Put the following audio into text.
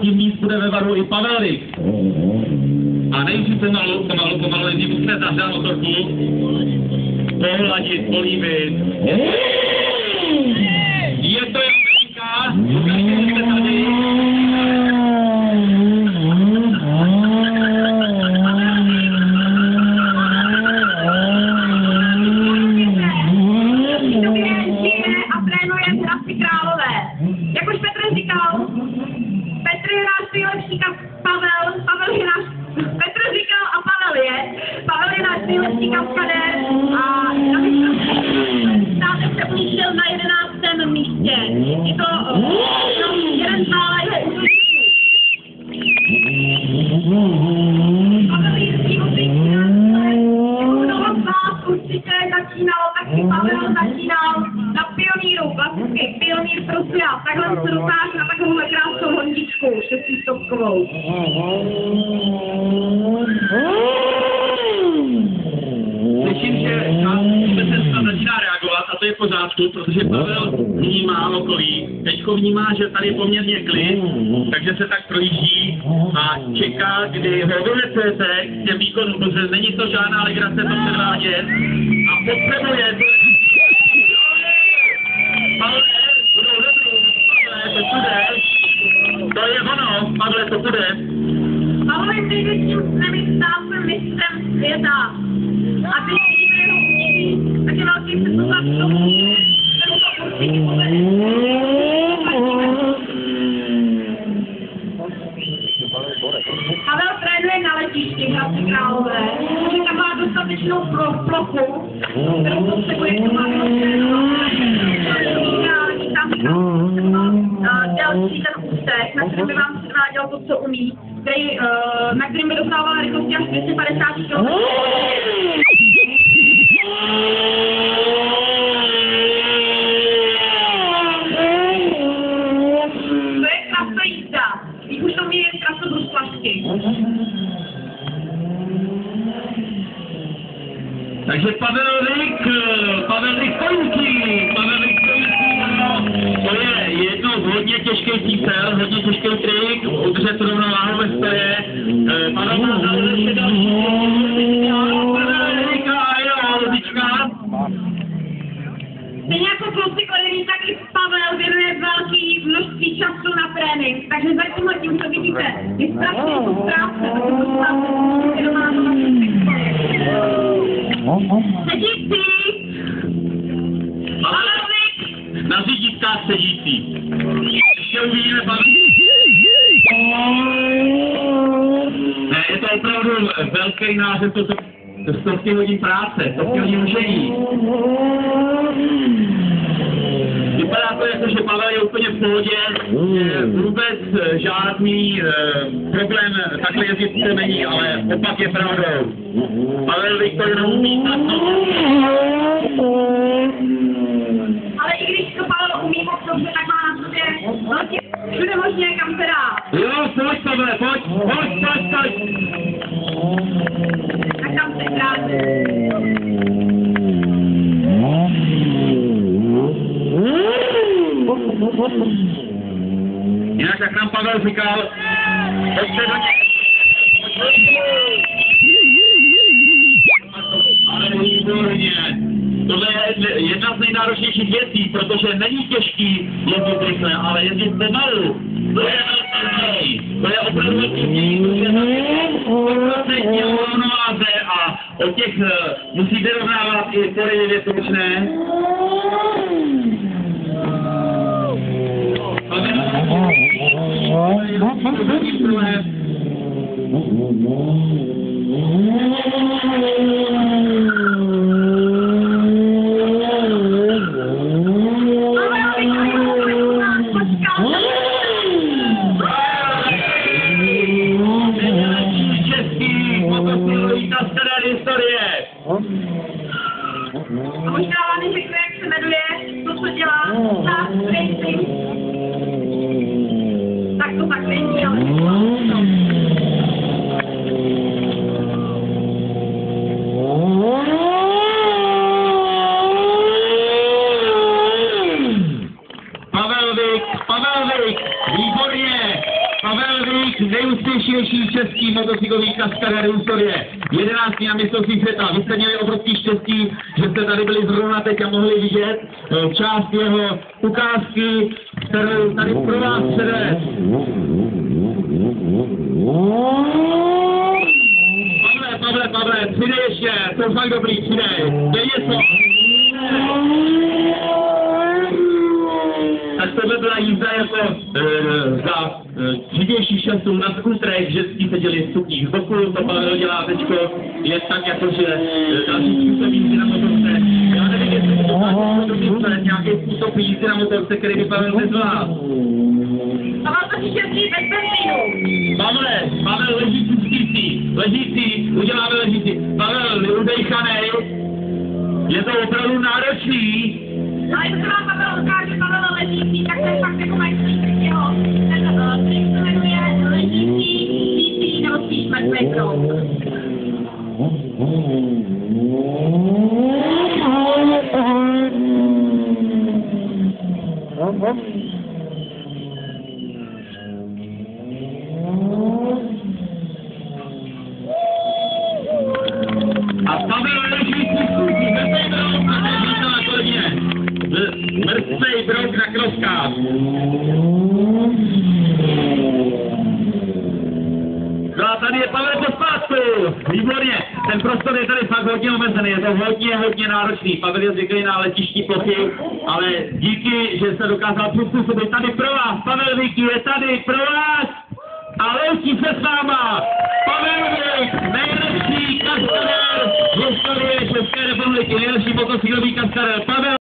tím víc bude ve varu i Pavel Vích. A nejdřív pomalu, nejdřív musíme zahřát motorku, pohladit, políbit. Je to Janka, ukážte tady. Jak už Petr říkal, Petr je náš nejlepší Pavel je náš, Petr říkal a Pavel je náš nejlepší kaskader a na státem se umístil na 11. místě. Je to jeden z jeho Pavel jezdí mnoho z vás určitě začínalo, taky Pavel začínal na pioníru, klasický pionýr prostě já. Takhle se dotáhnu na takovouhle krásnou hondičku, 600stovkovou. Slyším, že část začíná reagovat a to je v pořádku, protože Pavel vnímá okolí. Teďko vnímá, že tady je poměrně klid, takže se tak projíždí a čeká, kdy ho donecete k těm výkonům, protože není to žádná legrace to předvádět a potřebuje to. To je ono, Pavle, to bude. Pavel je největším nemyslným mistrem světa. A teď vidíme jeho umění, tak je velký předpoklad k tomu, že mu to určitě povede. Pavel trénuje na letišti v Hradci Králové, protože tam má dostatečnou plochu, kterou potřebuje k tomu, aby ho trénoval. Další ten úsek, na kterém by vám předváděl to, co umí, na kterým by dostával rychlosti až 250 km. To je trasa jízda. Víš, už to je trasa Bruslašky. Takže Pavel Vích končí. To je jedno z hodně těžkých čísel, hodně těžký trik, udržet rovnováhu ve stoje. Pavel má zároveň ještě další. Pavel Vích a jo, ložička. Stejně jako kluci kolený, tak i Pavel věnuje velké množství času na trénink, takže za tím, co vidíte, je strašně kus práce, takže postavte, jenom má to na sedící! Pavel Vích! Na řídítkách sedící. Ještě uvidíme, Pavel. Ne, je to opravdu velký nářez, to 100 hodin práce, 100 hodin učení. Vypadá to jako, že Pavel je úplně v pohodě, vůbec žádný problém takhle jezdit se není, ale opak je pravdou. Pavel Vích to jenom umí ale i když to Pavel umí moc dobře, tak má na sobě velký všude možně, kam se dá. Jo, pojď Pavle, pojď. Tak tam se krásně. Jinak jak nám Pavel říkal, pojďte do něj. Ale výborně. Tohle je jedna z nejnáročnějších věcí, protože není těžký jezdit rychle, ale jezdit pomalu. To je velký. To je opravdu velký, protože je na rovnováze a od těch musí vyrovnávat i pory větručné. A možná vám neřekne, jak se jmenuje, to, co dělá, Star Racing. Tak to tak není, ale Pavel Vích, výborně! Pavel nejúspěšnější český motocyklový kaskader historie. 11. na mistrovství světa. Vy jste měli obrovský štěstí, že jste tady byli zrovna teď a mohli vidět část jeho ukázky, kterou tady pro vás předvést. Pavle, přidej ještě, to fakt dobrý, přidej, dej něco. Tak tohle byla jízda jako za dřívější časů na skutrech, ženský seděli v sukních z boku, to Pavel dělá teďko, je tak jakože další způsob jízdy na motorce. Já nevím, jestli to máte domyslet, nějaký způsob jízdy na motorce, který by Pavel nezvládl. Pavel to štěstí bez benzínu. Pavel ležící, uděláme ležící. Pavel, udejchanej, je to opravdu náročný. Ale když se vám Pavel ukáže Pavel ležící, tak to je fakt jako majstřík jeho. Ten trik se jmenuje ležící, nebo spíš mrtvý proud. A Pavel ležící skutí, mrtvej brouk, a nežítala kolegyně. Mrtvej brouk na kroskách. No a tady je Pavel pospátku, výborně. Ten prostor je tady fakt hodně omezený, je to hodně náročný. Pavel je zvyklý na letištní plochy, ale díky, že se dokázal přizpůsobit tady pro vás. Pavel Víky je tady pro vás a loučí se s váma. Pavel Vík, nejlepší kaskader v historii České republiky, nejlepší motocyklový kaskader. Pavel